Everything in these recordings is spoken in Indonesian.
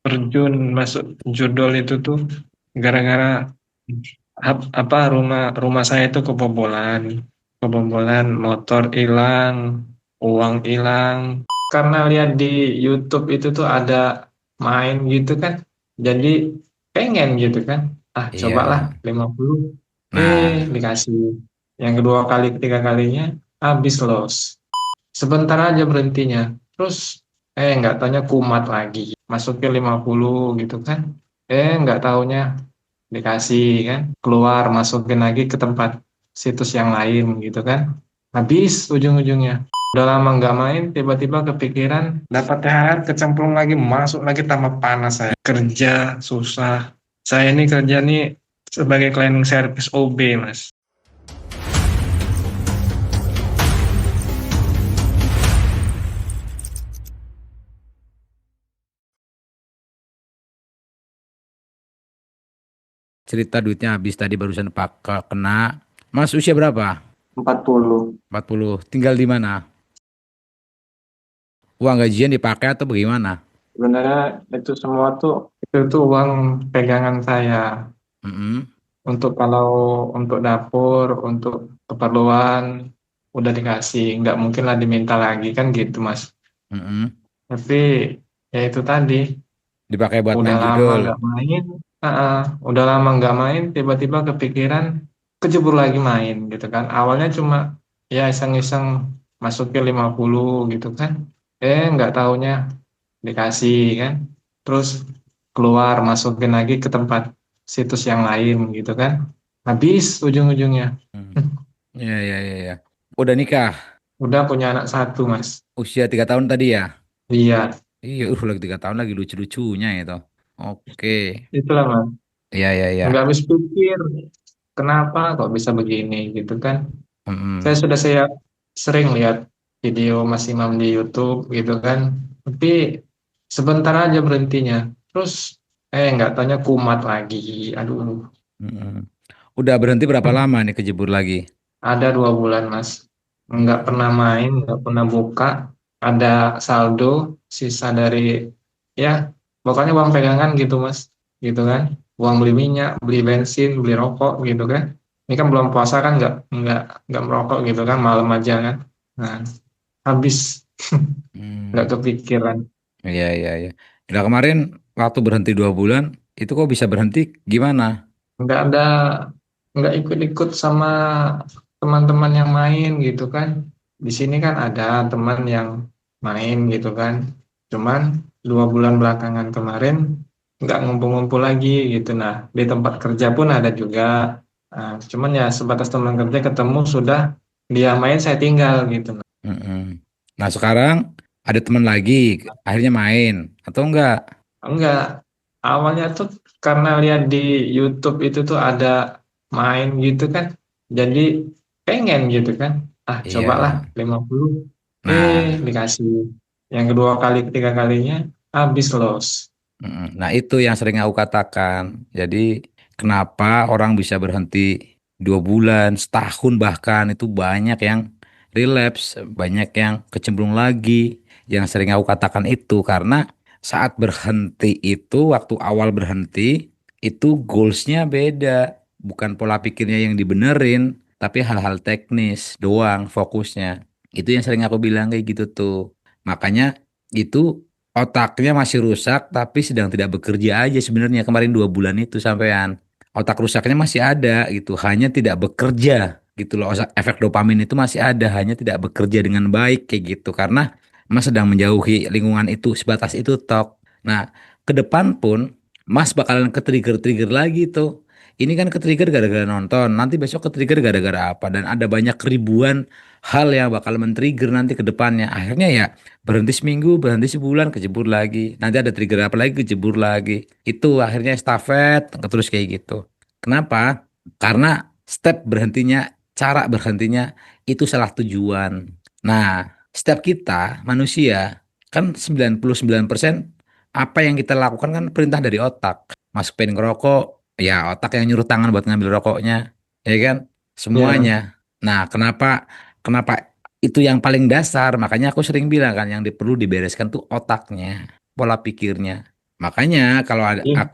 terjun masuk judol itu tuh gara-gara apa rumah rumah saya itu kebobolan, motor hilang, uang hilang. Karena lihat di YouTube itu tuh ada main gitu kan, jadi pengen gitu kan. Ah, cobalah Iya. 50. Nah, Dikasih. Yang kedua kali, ketiga kalinya habis los. Sebentar aja berhentinya. Terus nggak taunya kumat lagi. Masukin 50 gitu kan. Nggak taunya dikasih kan. Keluar masukin lagi ke tempat situs yang lain gitu kan. Habis ujung-ujungnya. Udah lama nggak main, tiba-tiba kepikiran dapat THR, kecemplung lagi, masuk lagi tambah panas saya. Kerja susah. Saya ini kerja nih sebagai cleaning service OB, Mas. cerita duitnya habis tadi barusan pak kena. Mas usia berapa? 40. 40. Tinggal di mana? Uang gajian dipakai atau bagaimana? Sebenarnya itu tuh uang pegangan saya Mm-mm. untuk kalau untuk dapur, untuk keperluan udah dikasih, nggak mungkin lah diminta lagi kan gitu Mas. Mm-mm. Tapi ya itu tadi Dipakai buat udah main lama judul. nggak main, udah lama nggak main, tiba-tiba kepikiran kejebur lagi main gitu kan. Awalnya cuma ya iseng-iseng masukin 50 gitu kan. Nggak taunya dikasih kan, terus keluar masukin lagi ke tempat situs yang lain gitu kan, habis ujung-ujungnya. Hmm. Iya, iya, iya, iya. Udah nikah. Udah punya anak satu Mas. Usia 3 tahun tadi ya? Iya, Iya, lagi 3 tahun lagi lucu-lucunya itu. Oke. itulah Mas, Iya, iya, iya. nggak habis pikir kenapa kok bisa begini gitu kan. Mm-mm. Saya sering lihat video Mas Imam di YouTube gitu kan, tapi sebentar aja berhentinya, terus nggak tanya kumat lagi. Aduh. Mm-mm. Udah berhenti berapa lama nih kejebur lagi? Ada 2 bulan, Mas. Nggak Hmm. pernah main, nggak pernah buka. Ada saldo, sisa dari, ya, pokoknya uang pegangan gitu, Mas. Gitu kan. Uang beli minyak, beli bensin, beli rokok gitu kan. Ini kan belum puasa kan, nggak merokok gitu kan, malam aja kan. Nah, habis, nggak Hmm. kepikiran. Iya, iya, iya. Udah kemarin waktu berhenti 2 bulan, itu kok bisa berhenti? Gimana? Nggak ada, nggak ikut-ikut sama teman-teman yang main gitu kan. Di sini kan ada teman yang main gitu kan. Cuman 2 bulan belakangan kemarin nggak ngumpul-ngumpul lagi gitu. Nah, di tempat kerja pun ada juga. Nah, cuman ya sebatas teman kerja ketemu sudah, dia main saya tinggal gitu. Mm-mm. Nah sekarang ada teman lagi, akhirnya main atau enggak? Enggak, awalnya tuh karena lihat di YouTube itu tuh ada main gitu kan, jadi pengen gitu kan. Ah, cobalah Iya. 50. Nah, Dikasih. Yang kedua kali, ketiga kalinya habis los. nah itu yang sering aku katakan. Jadi kenapa orang bisa berhenti 2 bulan, setahun bahkan itu banyak yang relapse, banyak yang kecemplung lagi. Yang sering aku katakan itu karena saat berhenti itu, waktu awal berhenti itu goalsnya beda, bukan pola pikirnya yang dibenerin, tapi hal-hal teknis doang fokusnya. Itu yang sering aku bilang kayak gitu tuh. Makanya itu otaknya masih rusak tapi sedang tidak bekerja aja sebenarnya kemarin 2 bulan itu sampean. Otak rusaknya masih ada gitu, hanya tidak bekerja gitu loh. Efek dopamin itu masih ada, hanya tidak bekerja dengan baik kayak gitu karena Mas sedang menjauhi lingkungan itu sebatas itu tok. Nah, ke depan pun Mas bakalan ke-trigger-trigger lagi tuh. Ini kan ke-trigger gara-gara nonton, nanti besok ke-trigger gara-gara apa dan ada banyak ribuan hal yang bakal men-trigger nanti ke depannya. Akhirnya ya berhenti seminggu, berhenti sebulan, kejebur lagi. Nanti ada trigger apa lagi, kejebur lagi. Itu akhirnya estafet, terus kayak gitu. Kenapa? Karena step berhentinya, cara berhentinya itu salah tujuan. Nah, setiap kita manusia kan 99% apa yang kita lakukan kan perintah dari otak. Mas pengen ngerokok, ya otak yang nyuruh tangan buat ngambil rokoknya, ya kan? Ya, Semuanya. Nah, kenapa itu yang paling dasar, makanya aku sering bilang kan yang perlu dibereskan tuh otaknya, pola pikirnya. Makanya kalau Iya.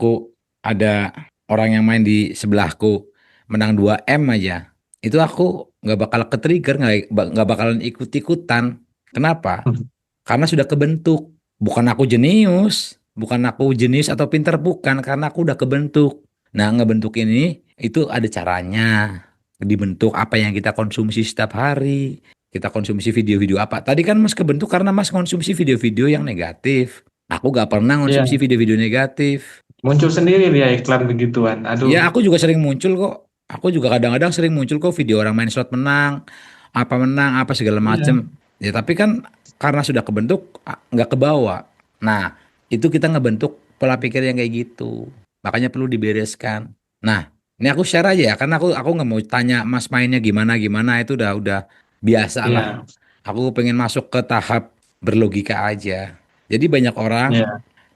ada orang yang main di sebelahku menang 2M aja, itu aku nggak bakal ke-trigger, nggak bakalan ikut-ikutan. Kenapa? Karena sudah kebentuk. Bukan aku jenius atau pinter, bukan, karena aku udah kebentuk. Nah, ngebentuk ini itu ada caranya. Dibentuk apa yang kita konsumsi setiap hari. Kita konsumsi video-video apa. Tadi kan Mas kebentuk karena Mas konsumsi video-video yang negatif. Aku gak pernah konsumsi Iya. video-video negatif. Muncul sendiri dia iklan begituan. Aduh. Ya, aku juga sering muncul kok. Aku juga kadang-kadang sering muncul kok video orang main slot menang, apa segala Iya. macem. Ya, tapi kan karena sudah kebentuk, nggak kebawa. Nah, itu kita ngebentuk pola pikir yang kayak gitu. Makanya perlu dibereskan. Nah, ini aku share aja ya, karena aku nggak mau tanya Mas mainnya gimana gimana, itu udah biasa lah. Iya. Aku pengen masuk ke tahap berlogika aja. Jadi Iya.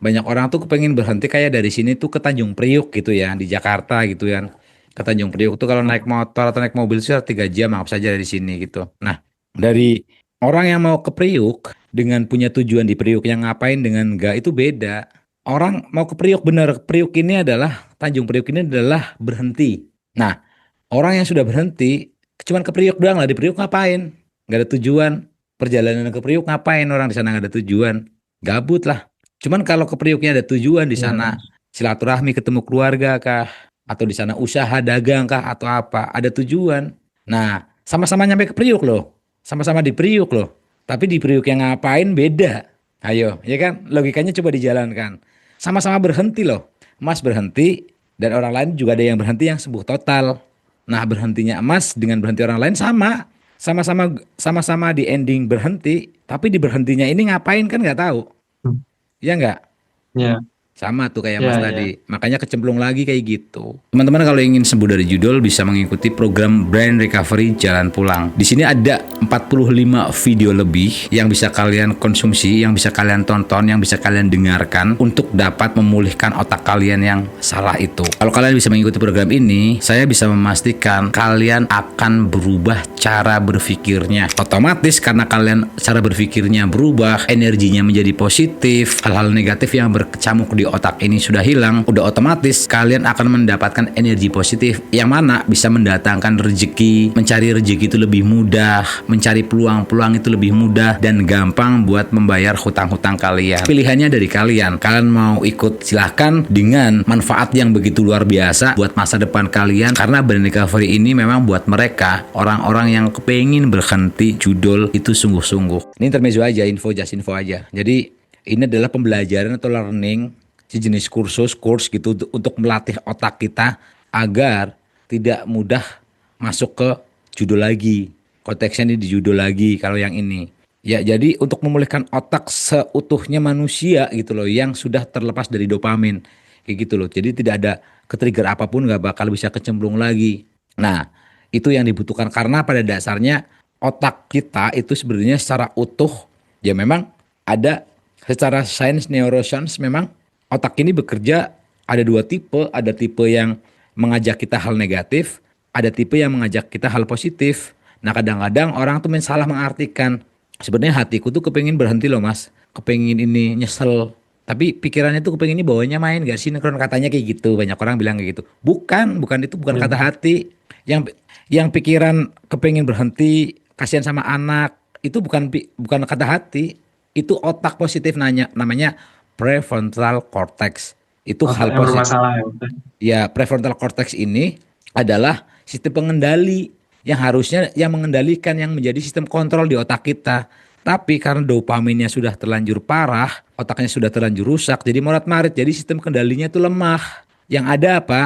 banyak orang tuh kepengen berhenti kayak dari sini tuh ke Tanjung Priuk gitu ya, di Jakarta gitu kan. Ke Tanjung Priuk tuh kalau naik motor atau naik mobil sih 3 jam anggap saja dari sini gitu. Nah, dari orang yang mau ke Priuk dengan punya tujuan di Priuk yang ngapain dengan enggak itu beda. Orang mau ke Priuk bener, Priuk ini adalah Tanjung Priuk ini adalah berhenti. Nah, orang yang sudah berhenti cuman ke Priuk doang lah, di Priuk ngapain? Nggak ada tujuan. Perjalanan ke Priuk ngapain, orang di sana nggak ada tujuan? Gabut lah. Cuman kalau ke Priuknya ada tujuan, di Iya. sana silaturahmi ketemu keluarga kah, atau di sana usaha dagang kah atau apa, ada tujuan. Nah, sama-sama nyampe ke Priuk loh. Sama-sama di Priuk loh. Tapi di Priuk yang ngapain beda. Ayo, ya kan? Logikanya coba dijalankan. Sama-sama berhenti loh. Mas berhenti dan orang lain juga ada yang berhenti yang sembuh total. Nah, berhentinya emas dengan berhenti orang lain sama. Sama-sama di ending berhenti, tapi di berhentinya ini ngapain kan nggak tahu. Ya nggak? Iya. Sama tuh kayak Iya. Mas Iya. tadi. Makanya kecemplung lagi kayak gitu. Teman-teman kalau ingin sembuh dari judul bisa mengikuti program Brain Recovery Jalan Pulang. Di sini ada 45 video lebih yang bisa kalian konsumsi, yang bisa kalian tonton, yang bisa kalian dengarkan untuk dapat memulihkan otak kalian yang salah itu. Kalau kalian bisa mengikuti program ini, saya bisa memastikan kalian akan berubah cara berpikirnya. Otomatis karena kalian cara berpikirnya berubah, energinya menjadi positif, hal-hal negatif yang berkecamuk di otak ini sudah hilang, udah otomatis kalian akan mendapatkan energi positif yang mana bisa mendatangkan rezeki, mencari rezeki itu lebih mudah, mencari peluang-peluang itu lebih mudah dan gampang buat membayar hutang-hutang kalian. Pilihannya dari kalian. Kalian mau ikut silahkan dengan manfaat yang begitu luar biasa buat masa depan kalian karena Brain Recovery ini memang buat mereka orang-orang yang kepengen berhenti judul itu sungguh-sungguh. Ini intermezzo aja, just info aja. Jadi ini adalah pembelajaran atau learning sejenis kurs gitu untuk melatih otak kita agar tidak mudah masuk ke judul lagi. Konteksnya ini di judul lagi kalau yang ini. Ya, jadi untuk memulihkan otak seutuhnya manusia gitu loh yang sudah terlepas dari dopamin. Kayak gitu loh. Jadi tidak ada ke-trigger apapun nggak bakal bisa kecemplung lagi. Nah, itu yang dibutuhkan karena pada dasarnya otak kita itu sebenarnya secara utuh ya memang ada secara sains neuroscience memang otak ini bekerja ada dua tipe, ada tipe yang mengajak kita hal negatif, ada tipe yang mengajak kita hal positif. Nah kadang-kadang orang tuh salah mengartikan. Sebenarnya hatiku tuh kepengin berhenti loh mas, kepengin ini nyesel. Tapi pikirannya tuh kepengin ini bawanya main gak sinkron katanya kayak gitu. Banyak orang bilang kayak gitu. Bukan itu bukan kata Iya. hati. Yang pikiran kepengin berhenti, kasihan sama anak, itu bukan kata hati. Itu otak positif namanya prefrontal cortex. Itu hal Otaknya positif. bermasalah ya. Udah. Ya, prefrontal cortex ini adalah sistem pengendali yang harusnya yang mengendalikan yang menjadi sistem kontrol di otak kita. Tapi karena dopaminnya sudah terlanjur parah, otaknya sudah terlanjur rusak, jadi morat-marit, jadi sistem kendalinya itu lemah. Yang ada apa?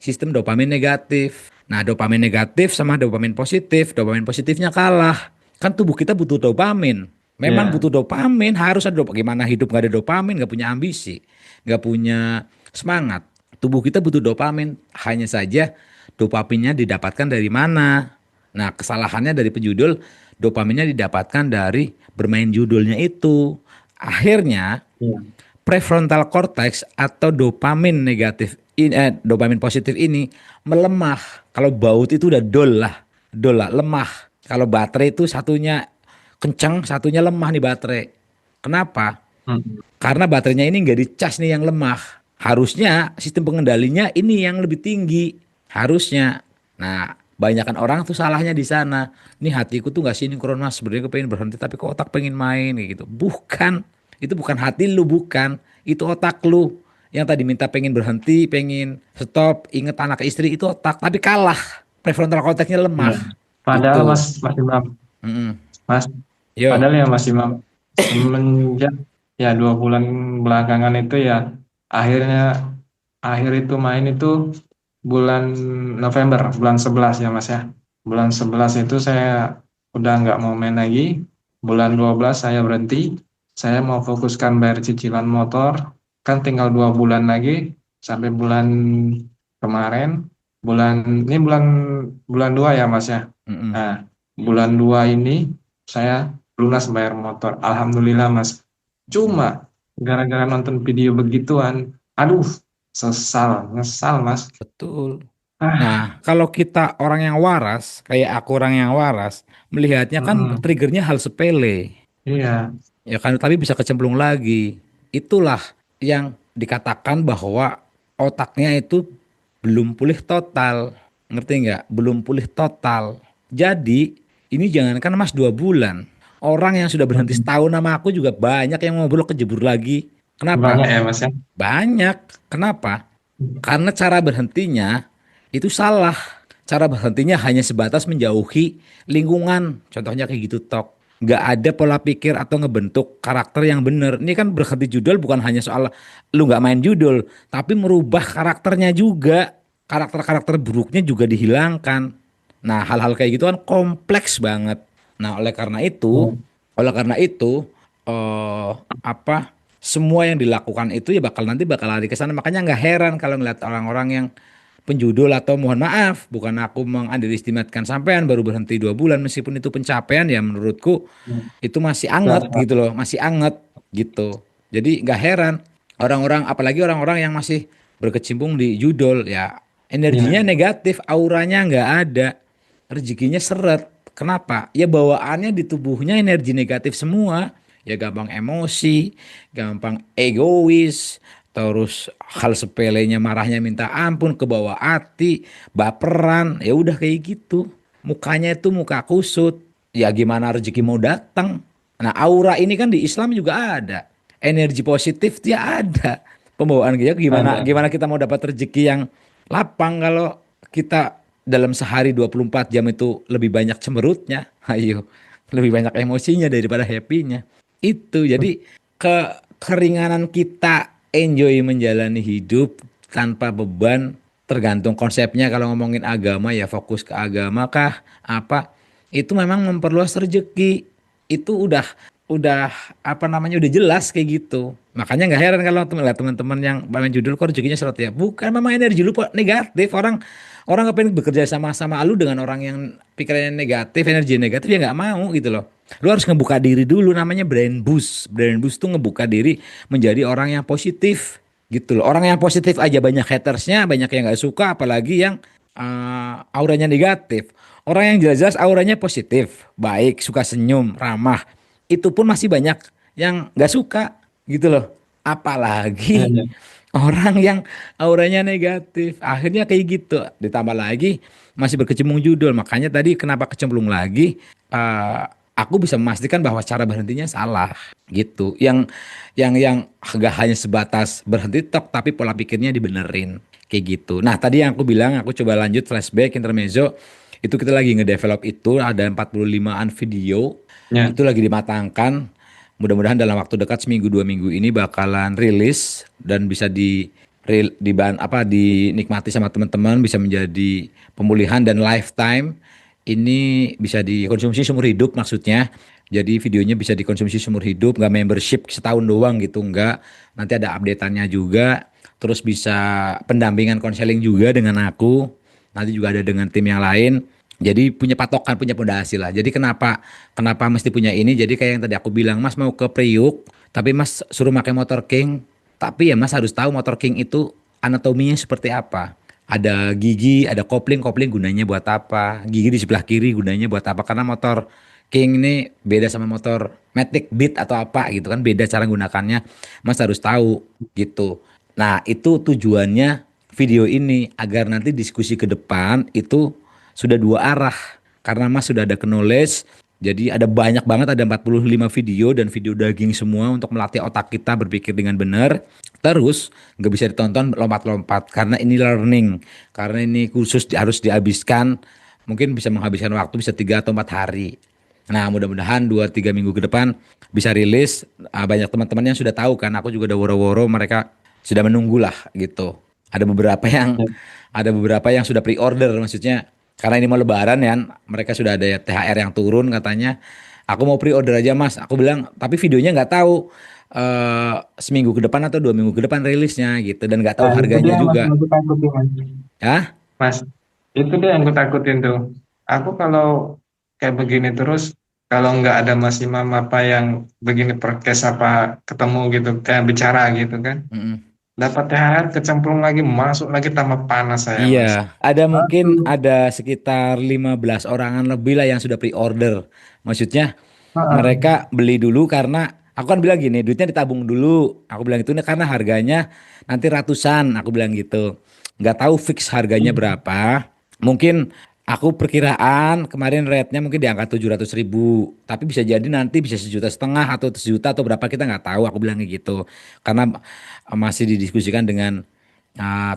Sistem dopamin negatif. Nah, dopamin negatif sama dopamin positif, dopamin positifnya kalah. Kan tubuh kita butuh dopamin. Memang Iya. butuh dopamin, harus ada dopamin. Gimana hidup nggak ada dopamin, nggak punya ambisi, nggak punya semangat. Tubuh kita butuh dopamin, hanya saja dopaminnya didapatkan dari mana? Nah, kesalahannya dari penjudul, dopaminnya didapatkan dari bermain judulnya itu. Akhirnya, Iya. prefrontal cortex atau dopamin positif ini melemah. Kalau baut itu udah dol lah, lemah. Kalau baterai itu satunya kencang, satunya lemah nih baterai. Kenapa? Mm. Karena baterainya ini nggak dicas nih yang lemah. Harusnya sistem pengendalinya ini yang lebih tinggi. Harusnya. Nah, banyakan orang tuh salahnya di sana. Nih hatiku tuh nggak sinkron mas. Sebenarnya gue pengen berhenti tapi kok otak pengen main kayak gitu. Bukan. Itu bukan hati lu, bukan. Itu otak lu. Yang tadi minta pengen berhenti, pengen stop, inget anak istri itu otak. Tapi kalah. Prefrontal cortexnya Iya. lemah. Padahal Gitu. Mas Imam, Mm-mm. Mas, Yo. padahal ya Mas Imam, semenjak ya 2 bulan belakangan itu ya akhirnya akhir itu main itu bulan November, bulan 11 ya Mas ya. Bulan 11 itu saya udah nggak mau main lagi. Bulan 12 saya berhenti. Saya mau fokuskan bayar cicilan motor. Kan tinggal 2 bulan lagi sampai bulan kemarin. Ini bulan bulan 2 ya Mas ya. Mm-mm. Nah, bulan 2 ini saya lunas bayar motor. Alhamdulillah Mas. Cuma gara-gara nonton video begituan, aduh, nyesal Mas. Betul. Ah, Nah, kalau kita orang yang waras, kayak aku orang yang waras, melihatnya kan mm-mm. triggernya hal sepele. Iya, Ya kan, tapi bisa kecemplung lagi. Itulah yang dikatakan bahwa otaknya itu belum pulih total. Ngerti nggak? Belum pulih total. Jadi, ini jangankan mas 2 bulan. Orang yang sudah berhenti mm-mm. setahun sama aku juga banyak yang ngobrol kejebur lagi. Banyak Kenapa? ya Mas ya. Banyak. Kenapa? Karena cara berhentinya itu salah. Cara berhentinya hanya sebatas menjauhi lingkungan. Contohnya kayak gitu tok. Nggak ada pola pikir atau ngebentuk karakter yang bener. Ini kan berhenti judul bukan hanya soal lu nggak main judul, tapi merubah karakternya juga. Karakter-karakter buruknya juga dihilangkan. Nah, hal-hal kayak gitu kan kompleks banget. Nah, Oh, oleh karena itu, eh apa? Semua yang dilakukan itu ya bakal lari ke sana. Makanya nggak heran kalau ngeliat orang-orang yang penjudul atau mohon maaf, bukan aku mengunderestimatekan sampean baru berhenti 2 bulan meskipun itu pencapaian ya menurutku itu masih anget enggak, gitu loh, masih anget gitu. Jadi nggak heran orang-orang apalagi orang-orang yang masih berkecimpung di judul ya energinya iya, negatif, auranya nggak ada, rezekinya seret. Kenapa? Ya bawaannya di tubuhnya energi negatif semua. Ya gampang emosi, gampang egois, terus hal sepelenya marahnya minta ampun, ke bawah hati, baperan, ya udah kayak gitu. Mukanya itu muka kusut. Ya gimana rezeki mau datang? Nah, aura ini kan di Islam juga ada. Energi positif dia ada. Pembawaan kita gimana ada. gimana kita mau dapat rezeki yang lapang kalau kita dalam sehari 24 jam itu lebih banyak cemberutnya. Ayo, lebih banyak emosinya daripada happy-nya. Itu jadi keringanan kita enjoy menjalani hidup tanpa beban tergantung konsepnya kalau ngomongin agama ya fokus ke agama kah apa itu memang memperluas rezeki itu udah apa namanya udah jelas kayak gitu makanya nggak heran kalau teman-teman yang main judul kok rezekinya seret ya bukan memang energi lu kok negatif orang orang kepengen bekerja sama lu dengan orang yang pikirannya negatif energi negatif ya nggak mau gitu loh lu harus ngebuka diri dulu namanya brain boost tuh ngebuka diri menjadi orang yang positif gitu loh orang yang positif aja banyak hatersnya banyak yang nggak suka apalagi yang auranya negatif orang yang jelas-jelas auranya positif baik suka senyum ramah itu pun masih banyak yang nggak suka gitu loh Iya, apalagi iya. orang yang auranya negatif akhirnya kayak gitu ditambah lagi masih berkecimpung judul makanya tadi kenapa kecemplung lagi eh, aku bisa memastikan bahwa cara berhentinya salah gitu yang gak hanya sebatas berhenti tok tapi pola pikirnya dibenerin kayak gitu nah tadi yang aku bilang aku coba lanjut flashback intermezzo itu kita lagi ngedevelop itu ada 45-an video Ya, itu lagi dimatangkan mudah-mudahan dalam waktu dekat seminggu 2 minggu ini bakalan rilis dan bisa dinikmati sama teman-teman bisa menjadi pemulihan dan lifetime ini bisa dikonsumsi seumur hidup maksudnya jadi videonya bisa dikonsumsi seumur hidup nggak membership setahun doang gitu nggak nanti ada updateannya juga terus bisa pendampingan konseling juga dengan aku nanti juga ada dengan tim yang lain jadi punya patokan, punya pondasi lah. Jadi kenapa mesti punya ini? Jadi kayak yang tadi aku bilang, Mas mau ke Priuk, tapi Mas suruh pakai motor King. Tapi ya Mas harus tahu motor King itu anatominya seperti apa. Ada gigi, ada kopling, kopling gunanya buat apa? Gigi di sebelah kiri gunanya buat apa? Karena motor King ini beda sama motor Matic Beat atau apa gitu kan, beda cara gunakannya. Mas harus tahu gitu. Nah, itu tujuannya video ini agar nanti diskusi ke depan itu sudah dua arah. Karena Mas sudah ada knowledge, jadi ada banyak banget, ada 45 video dan video daging semua untuk melatih otak kita berpikir dengan benar. Terus nggak bisa ditonton lompat-lompat karena ini learning, karena ini khusus harus dihabiskan, mungkin bisa menghabiskan waktu bisa 3 atau 4 hari. Nah, mudah-mudahan 2 3 minggu ke depan bisa rilis. Banyak teman-teman yang sudah tahu kan, aku juga udah woro-woro, mereka sudah menunggu lah gitu. Ada beberapa yang Ya. ada beberapa yang sudah pre-order, maksudnya karena ini mau lebaran ya, mereka sudah ada THR yang turun katanya. Aku mau pre-order aja Mas. Aku bilang, tapi videonya nggak tahu seminggu ke depan atau 2 minggu ke depan rilisnya gitu, dan nggak tahu Nah, itu dia harganya yang masih juga. aku takutin, Mas. Ya, Mas, itu dia yang aku takutin tuh. Aku kalau kayak begini terus, kalau nggak ada Mas Imam apa yang begini podcast apa ketemu gitu, kayak bicara gitu kan, mm-mm. dapat THR kecemplung lagi, masuk lagi tambah panas saya, Iya, Mas. ada mungkin Aduh. ada sekitar 15 orangan lebih lah yang sudah pre-order. Maksudnya Heeh. mereka beli dulu karena aku kan bilang gini, duitnya ditabung dulu. Aku bilang itu karena harganya nanti ratusan, aku bilang gitu. Nggak tahu fix harganya Iya. berapa. Mungkin aku perkiraan kemarin rate-nya mungkin di angka 700.000. Tapi bisa jadi nanti bisa 1,5 juta atau 1 juta atau berapa kita nggak tahu. Aku bilangnya gitu. Karena masih didiskusikan dengan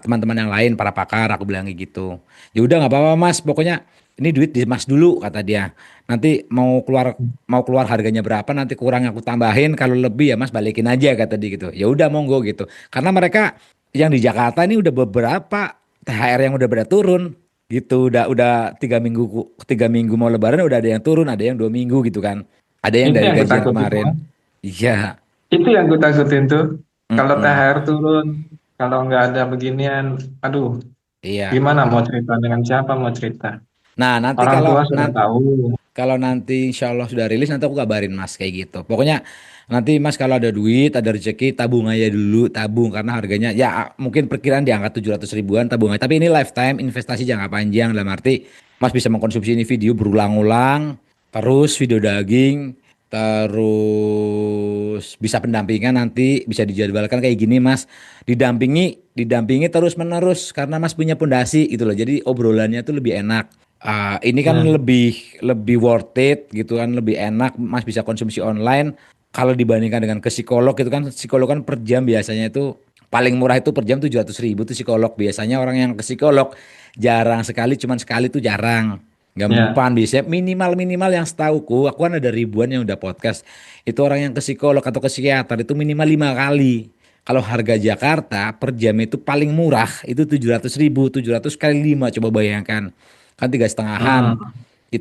teman-teman yang lain para pakar, aku bilang kayak gitu. Ya udah nggak apa-apa Mas, pokoknya ini duit di Mas dulu kata dia. Nanti mau keluar harganya berapa, nanti kurang aku tambahin, kalau lebih ya Mas balikin aja kata dia gitu. Ya udah monggo gitu. Karena mereka yang di Jakarta ini udah beberapa THR yang udah pada turun gitu. Udah 3 minggu mau Lebaran udah ada yang turun, ada yang 2 minggu gitu kan. Ada yang Itu dari yang aku gajian takutin, kemarin. Mas. Iya. Itu yang aku takutin tuh. Kalau Mm-mm. THR turun, kalau nggak ada beginian, aduh, Iya. gimana mau cerita dengan siapa mau cerita? Nah, nanti Orang kalau tua sudah nanti tahu. Kalau nanti insya Allah sudah rilis, nanti aku kabarin Mas kayak gitu. Pokoknya nanti Mas kalau ada duit, ada rezeki, tabung aja dulu, tabung karena harganya ya mungkin perkiraan di angka 700 ribuan tabung aja. Tapi ini lifetime investasi jangka panjang, dalam arti Mas bisa mengkonsumsi ini video berulang-ulang, terus video daging, terus bisa pendampingan, nanti bisa dijadwalkan kayak gini Mas. Didampingi terus menerus karena Mas punya pondasi gitu loh. Jadi obrolannya tuh lebih enak. Ini kan Ya, lebih lebih worth it gitu kan, lebih enak Mas bisa konsumsi online kalau dibandingkan dengan ke psikolog. Itu kan psikolog kan per jam biasanya itu paling murah itu per jam 700.000 tuh psikolog. Biasanya orang yang ke psikolog jarang sekali, cuman sekali tuh jarang, nggak ya, mempan. Biasanya minimal minimal yang setauku, aku kan ada ribuan yang udah podcast, itu orang yang ke psikolog atau ke psikiater itu minimal 5 kali. Kalau harga Jakarta per jam itu paling murah itu 700.000, 700 kali 5 coba bayangkan, kan 3,5-an. hmm,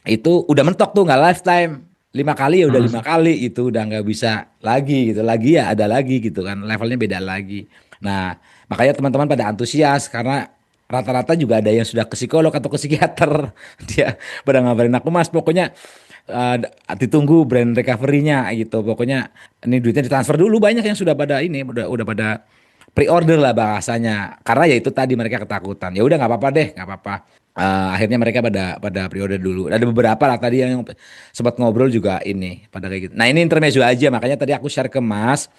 Itu udah mentok tuh, nggak lifetime. 5 kali ya udah lima hmm. kali itu udah nggak bisa lagi gitu, lagi ya ada lagi gitu kan, levelnya beda lagi. Nah, makanya teman-teman pada antusias karena rata-rata juga ada yang sudah ke psikolog atau ke psikiater. Dia pada ngabarin aku Mas, pokoknya eh, ditunggu brand recovery-nya gitu. Pokoknya ini duitnya ditransfer dulu, banyak yang sudah pada ini udah pada pre-order lah bahasanya. Karena ya itu tadi mereka ketakutan. Ya udah nggak apa-apa deh, nggak apa-apa. Akhirnya mereka pada pada pre-order dulu. Ada beberapa lah tadi yang sempat ngobrol juga ini pada kayak gitu. Nah, ini intermezzo aja, makanya tadi aku share ke Mas.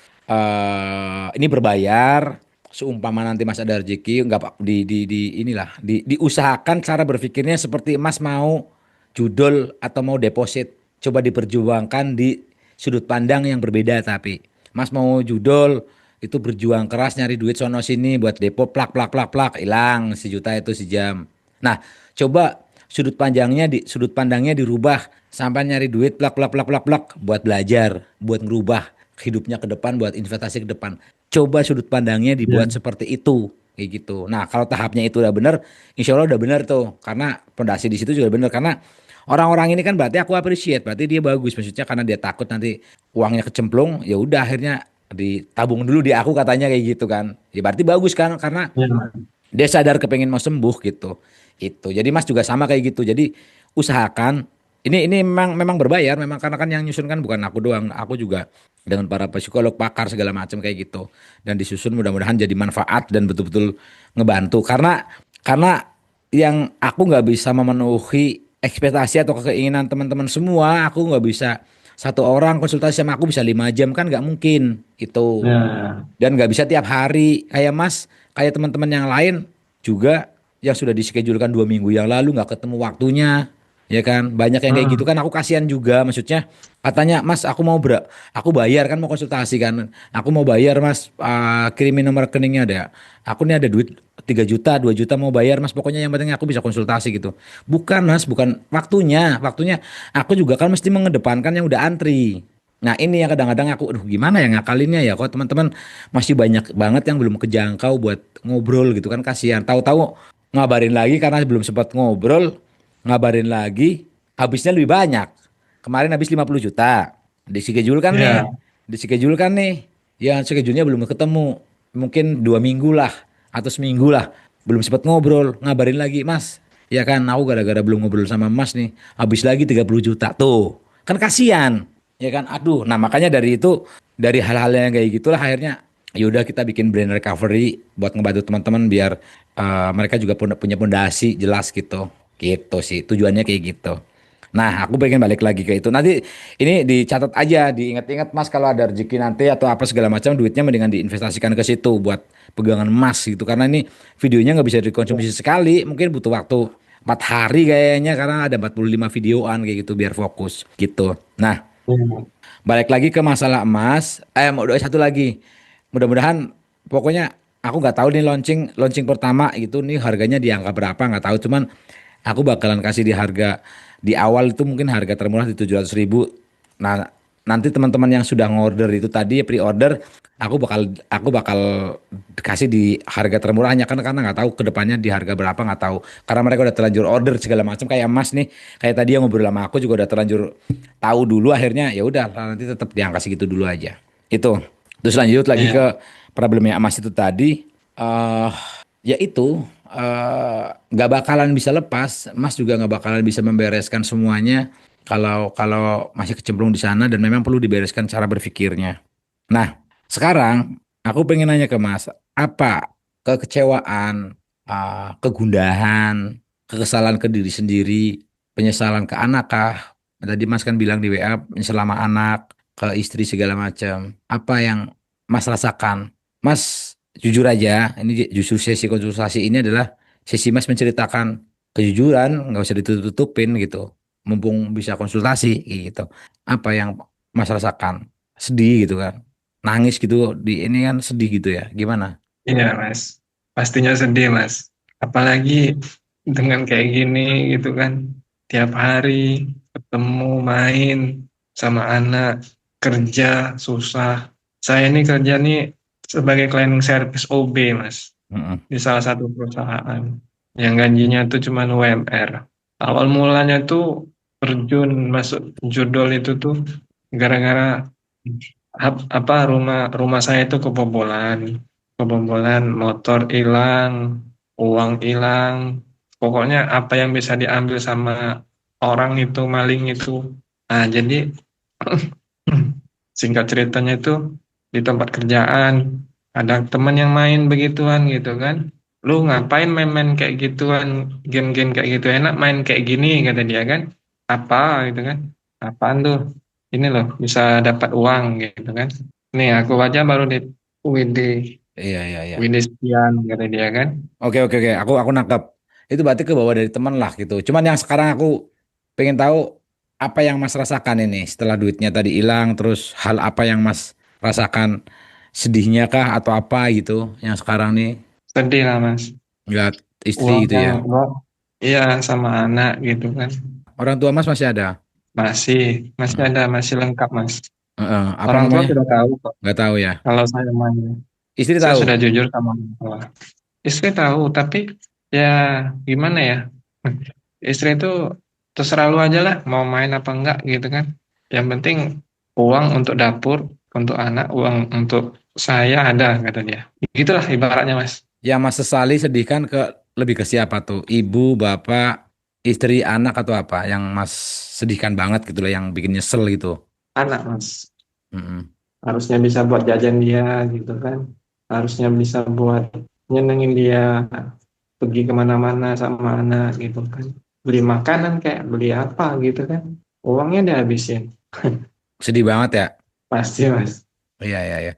Ini berbayar. Seumpama nanti Mas ada rezeki, nggak di inilah diusahakan cara berpikirnya seperti Mas mau judul atau mau deposit. Coba diperjuangkan di sudut pandang yang berbeda, tapi Mas mau judul itu berjuang keras nyari duit sono sini buat depo, plak plak plak plak hilang 1 juta itu sejam. Nah, coba sudut pandangnya dirubah sampai nyari duit plak plak plak plak plak buat belajar, buat ngerubah hidupnya ke depan, buat investasi ke depan. Coba sudut pandangnya Ya, dibuat seperti itu kayak gitu. Nah, kalau tahapnya itu udah bener, insya Allah udah bener tuh. Karena pondasi di situ juga bener. Karena orang-orang ini kan berarti aku appreciate, berarti dia bagus. Maksudnya karena dia takut nanti uangnya kecemplung, ya udah akhirnya ditabung dulu di aku katanya kayak gitu kan. Ya berarti bagus kan, karena ya, dia sadar kepengen mau sembuh gitu. Itu. Jadi Mas juga sama kayak gitu. Jadi usahakan ini memang memang berbayar, memang karena kan yang nyusun kan bukan aku doang, aku juga dengan para psikolog, pakar segala macam kayak gitu. Dan disusun mudah-mudahan jadi manfaat dan betul-betul ngebantu. Karena yang aku nggak bisa memenuhi ekspektasi atau keinginan teman-teman semua, aku nggak bisa satu orang konsultasi sama aku bisa 5 jam kan nggak mungkin itu. Ya. Dan nggak bisa tiap hari kayak Mas, kayak teman-teman yang lain juga yang sudah dischedule-kan 2 minggu yang lalu nggak ketemu waktunya, ya kan? Banyak yang kayak gitu Hmm. kan, aku kasihan juga. Maksudnya katanya Mas, aku bayar kan mau konsultasi kan, aku mau bayar Mas, kirimin nomor rekeningnya ada. Aku nih ada duit 3 juta, 2 juta mau bayar Mas. Pokoknya yang penting aku bisa konsultasi gitu. Bukan Mas, bukan waktunya aku juga kan mesti mengedepankan yang udah antri. Nah ini yang kadang-kadang aku, aduh gimana ya ngakalinnya ya, kok teman-teman masih banyak banget yang belum kejangkau buat ngobrol gitu kan, kasihan. Tahu-tahu ngabarin lagi karena belum sempat ngobrol, ngabarin lagi, habisnya lebih banyak. Kemarin habis 50 juta, dischedule-kan nih, Ya. dischedule-kan nih, ya schedule-nya belum ketemu, mungkin 2 minggu lah, atau seminggu lah, belum sempat ngobrol, ngabarin lagi, Mas, ya kan, aku gara-gara belum ngobrol sama Mas nih, habis lagi 30 juta, tuh, kan kasihan, ya kan, aduh, nah makanya dari itu, dari hal-hal yang kayak gitulah akhirnya, yaudah kita bikin brand recovery buat ngebantu teman-teman biar mereka juga punya pondasi jelas gitu, gitu sih, tujuannya kayak gitu. Nah, aku pengen balik lagi ke itu. Nanti ini dicatat aja, diingat-ingat Mas kalau ada rezeki nanti atau apa segala macam, duitnya mendingan diinvestasikan ke situ buat pegangan emas gitu. Karena ini videonya nggak bisa dikonsumsi sekali, mungkin butuh waktu 4 hari kayaknya karena ada 45 videoan kayak gitu biar fokus gitu. Nah, Ya. balik lagi ke masalah emas. Mau doa satu lagi. Mudah-mudahan pokoknya aku nggak tahu nih launching launching pertama gitu nih harganya di angka berapa nggak tahu. Cuman aku bakalan kasih di harga di awal itu mungkin harga termurah di 700 ribu. Nah nanti teman-teman yang sudah ngorder itu tadi pre-order aku bakal kasih di harga termurahnya karena nggak tahu kedepannya di harga berapa nggak tahu karena mereka udah terlanjur order segala macam kayak Mas nih kayak tadi yang ngobrol sama aku juga udah terlanjur tahu dulu akhirnya ya udah nanti tetap di angka segitu dulu aja itu. Terus lanjut lagi Iya. ke problemnya Mas itu tadi eh ya itu nggak bakalan bisa lepas, Mas juga nggak bakalan bisa membereskan semuanya kalau kalau masih kecemplung di sana dan memang perlu dibereskan cara berpikirnya. Nah, sekarang aku pengen nanya ke Mas, apa kekecewaan, kegundahan, kekesalan ke diri sendiri, penyesalan ke anak kah? Tadi Mas kan bilang di WA menyesal sama anak, ke istri segala macam. Apa yang Mas rasakan? Mas jujur aja, ini justru sesi konsultasi ini adalah sesi Mas menceritakan kejujuran, nggak usah ditutup-tutupin gitu. Mumpung bisa konsultasi gitu. Apa yang Mas rasakan? Sedih gitu kan? Nangis gitu di ini kan sedih gitu ya? Gimana? Iya, Mas. Pastinya sedih, Mas. Apalagi dengan kayak gini gitu kan. Tiap hari ketemu main sama anak, kerja susah. Saya ini kerja nih sebagai cleaning service OB, Mas. Mm-mm. Di salah satu perusahaan. Yang gajinya tuh cuma UMR. Awal mulanya tuh terjun masuk judol itu tuh gara-gara apa rumah rumah saya itu kebobolan motor hilang, uang hilang, pokoknya apa yang bisa diambil sama orang itu maling itu. Nah jadi singkat ceritanya itu di tempat kerjaan ada teman yang main begituan gitu kan, lu ngapain main-main kayak gituan, game-game kayak gitu, enak main kayak gini kata dia kan, apa gitu kan, apaan tuh, ini loh bisa dapat uang gitu kan, nih aku aja baru di WD Iya, iya, iya. WD sekian kata dia kan. Oke, oke, oke. Aku nangkap. Itu berarti ke bawah dari teman lah gitu. Cuman yang sekarang aku pengen tahu apa yang Mas rasakan ini setelah duitnya tadi hilang, terus hal apa yang Mas rasakan sedihnya kah atau apa gitu yang sekarang nih Sedih lah mas, lihat istri uang gitu yang ya. iya sama anak gitu kan, Orang tua Mas masih ada. masih masih Mm. ada, masih lengkap mas. Apa Orang tua namanya? sudah tahu kok Nggak tahu ya. kalau saya main. Istri Saya tahu. sudah jujur sama orang tua. Istri tahu, tapi ya gimana ya? Istri itu terserah lu aja lah, mau main apa enggak gitu kan. Yang penting uang untuk dapur, untuk anak, uang untuk saya ada, kata dia. Gitulah ibaratnya, Mas. Yang Mas sesali sedihkan ke lebih ke siapa tuh? Ibu, bapak, istri, anak atau apa? Yang Mas sedihkan banget gitu loh, yang bikin nyesel gitu. Anak, Mas. Mm-mm. Harusnya bisa buat jajan dia gitu kan. Harusnya bisa buat nyenengin dia, pergi kemana-mana sama anak gitu kan. beli makanan kayak beli apa gitu kan. Uangnya dihabisin. Sedih banget ya. Pasti Mas. Iya, iya, iya.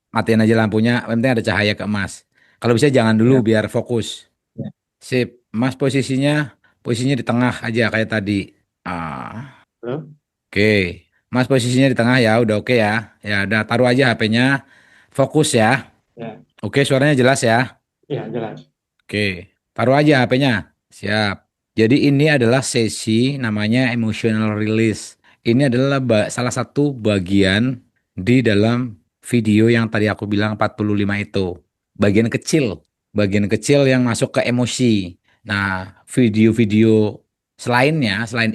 Matiin aja lampunya, yang penting ada cahaya ke emas. Kalau bisa jangan dulu Ya, biar fokus. ya. Sip, Mas posisinya di tengah aja kayak tadi. Ah, Terus? oke. Mas posisinya di tengah ya, udah oke ya. Ya udah taruh aja HP-nya. Fokus ya. Ya, Oke, suaranya jelas ya. ya jelas. Oke, taruh aja HP-nya. Siap. Jadi ini adalah sesi namanya emotional release. Ini adalah salah satu bagian di dalam video yang tadi aku bilang 45 itu. Bagian kecil, bagian kecil yang masuk ke emosi. Nah, video-video selain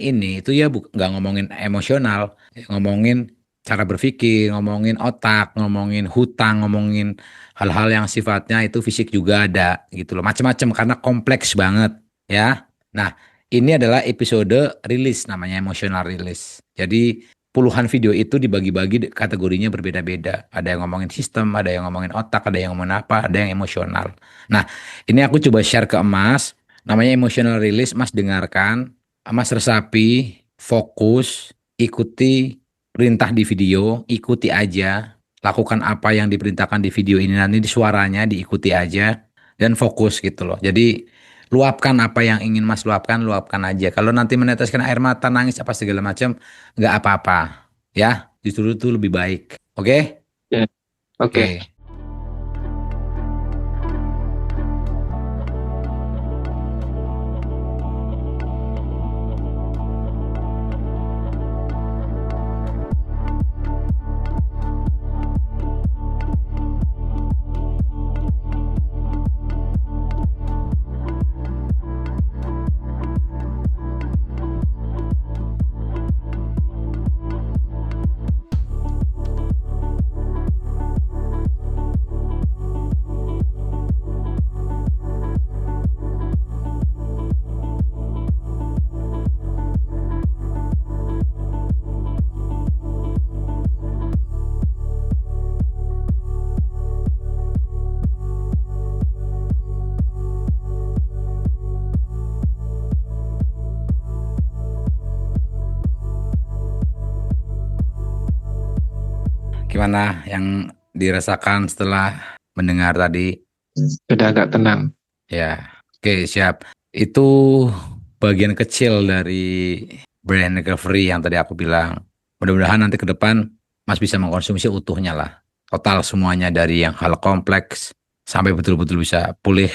ini itu ya nggak ngomongin emosional, ngomongin cara berpikir, ngomongin otak, ngomongin hutang, ngomongin hal-hal yang sifatnya itu fisik juga ada gitu loh, macam-macam karena kompleks banget ya. Nah, ini adalah episode rilis namanya emotional release. Jadi puluhan video itu dibagi-bagi kategorinya berbeda-beda. Ada yang ngomongin sistem, ada yang ngomongin otak, ada yang ngomongin apa, ada yang emosional. Nah, ini aku coba share ke Mas, namanya emotional release. Mas dengarkan, Mas resapi, fokus, ikuti perintah di video, ikuti aja. Lakukan apa yang diperintahkan di video ini, nanti di suaranya diikuti aja dan fokus gitu loh. Jadi luapkan apa yang ingin Mas luapkan, luapkan aja. Kalau nanti meneteskan air mata, nangis apa segala macam, nggak apa-apa. Ya, justru itu lebih baik. Oke? Ya, oke. Oke. Gimana yang dirasakan setelah mendengar tadi? Sudah agak tenang. Ya, oke, siap. Itu bagian kecil dari brain recovery yang tadi aku bilang. Mudah-mudahan nanti ke depan Mas bisa mengkonsumsi utuhnya lah. Total semuanya dari yang hal kompleks sampai betul-betul bisa pulih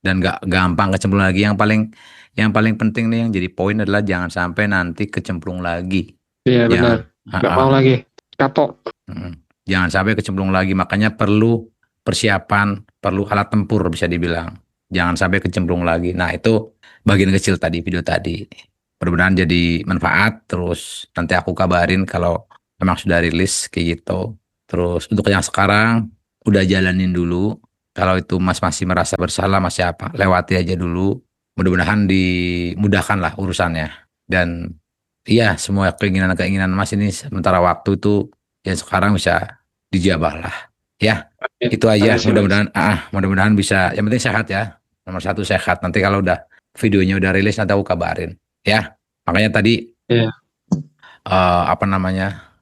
dan gak gampang kecemplung lagi. Yang paling penting nih yang jadi poin adalah jangan sampai nanti kecemplung lagi. Iya benar. Jangan, Nggak mau lagi. Kapok. mm, jangan sampai kecemplung lagi. Makanya perlu persiapan, perlu alat tempur bisa dibilang. Jangan sampai kecemplung lagi. Nah, itu bagian kecil tadi, video tadi. Mudah-mudahan jadi manfaat. Terus nanti aku kabarin kalau memang sudah rilis kayak gitu. Terus untuk yang sekarang, udah jalanin dulu. Kalau itu Mas masih merasa bersalah, masih apa, lewati aja dulu. Mudah-mudahan dimudahkan lah urusannya. Dan iya, semua keinginan-keinginan Mas ini sementara waktu itu yang sekarang bisa dijabah lah. Ya, Amin. itu aja. Makasih, Mas. Mudah-mudahan bisa. Yang penting sehat ya. Nomor satu sehat. Nanti kalau udah videonya udah rilis nanti aku kabarin. Ya, makanya tadi Iya, apa namanya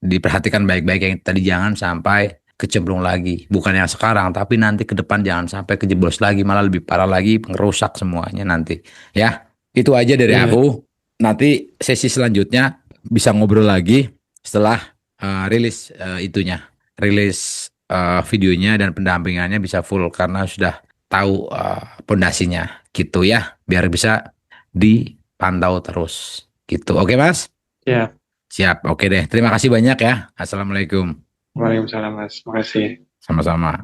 diperhatikan baik-baik yang tadi jangan sampai kecemplung lagi. Bukan yang sekarang, tapi nanti ke depan jangan sampai kejeblos lagi, malah lebih parah lagi, ngerusak semuanya nanti. Ya, itu aja dari iya. aku. Nanti sesi selanjutnya bisa ngobrol lagi setelah rilis rilis videonya dan pendampingannya bisa full karena sudah tahu pondasinya gitu ya, biar bisa dipantau terus gitu. Oke, Mas? Iya. Siap. Oke deh. Terima kasih banyak ya. Assalamualaikum. Waalaikumsalam, Mas. Makasih. Sama-sama.